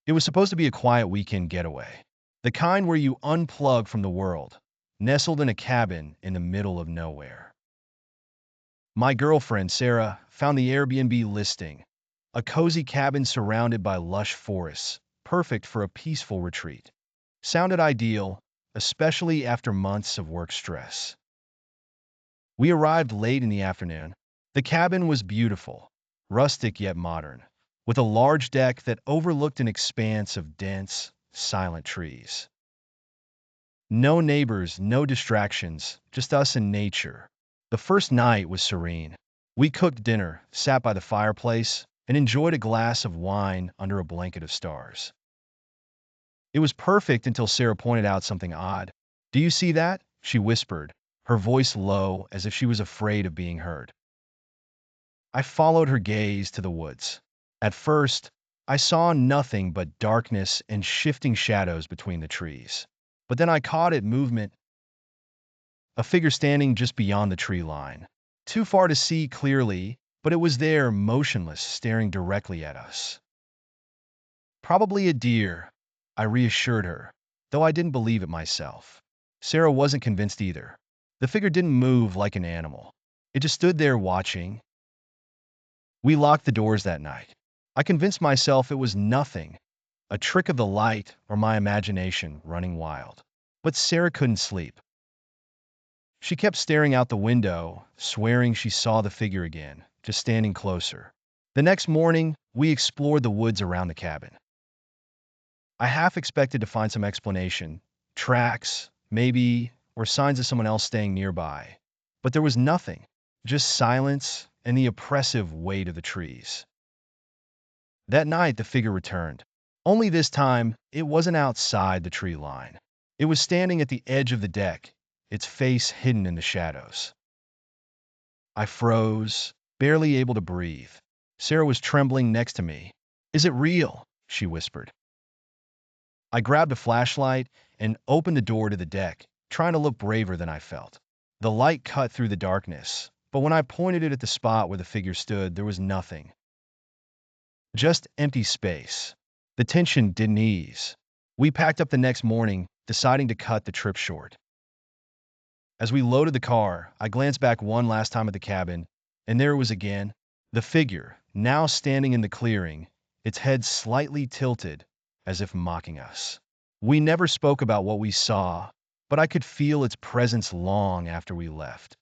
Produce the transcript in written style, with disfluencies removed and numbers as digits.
It was supposed to be a quiet weekend getaway, the kind where you unplug from the world, nestled in a cabin in the middle of nowhere. My girlfriend, Sarah, found the Airbnb listing, a cozy cabin surrounded by lush forests, perfect for a peaceful retreat. Sounded ideal, especially after months of work stress. We arrived late in the afternoon. The cabin was beautiful, rustic yet modern, with a large deck that overlooked an expanse of dense, silent trees. No neighbors, no distractions, just us and nature. The first night was serene. We cooked dinner, sat by the fireplace, and enjoyed a glass of wine under a blanket of stars. It was perfect until Sarah pointed out something odd. "Do you see that?" she whispered, her voice low as if she was afraid of being heard. I followed her gaze to the woods. At first, I saw nothing but darkness and shifting shadows between the trees. But then I caught it movement, a figure standing just beyond the tree line. Too far to see clearly, but it was there, motionless, staring directly at us. "Probably a deer," I reassured her, though I didn't believe it myself. Sarah wasn't convinced either. The figure didn't move like an animal. It just stood there watching. We locked the doors that night. I convinced myself it was nothing, a trick of the light or my imagination running wild. But Sarah couldn't sleep. She kept staring out the window, swearing she saw the figure again, just standing closer. The next morning, we explored the woods around the cabin. I half expected to find some explanation, tracks, maybe, or signs of someone else staying nearby. But there was nothing, just silence and the oppressive weight of the trees. That night, the figure returned. Only this time, it wasn't outside the tree line. It was standing at the edge of the deck, its face hidden in the shadows. I froze, barely able to breathe. Sarah was trembling next to me. "Is it real?" she whispered. I grabbed a flashlight and opened the door to the deck, trying to look braver than I felt. The light cut through the darkness, but when I pointed it at the spot where the figure stood, there was nothing. Just empty space. The tension didn't ease. We packed up the next morning, deciding to cut the trip short. As we loaded the car, I glanced back one last time at the cabin, and there it was again, the figure, now standing in the clearing, its head slightly tilted, as if mocking us. We never spoke about what we saw, but I could feel its presence long after we left.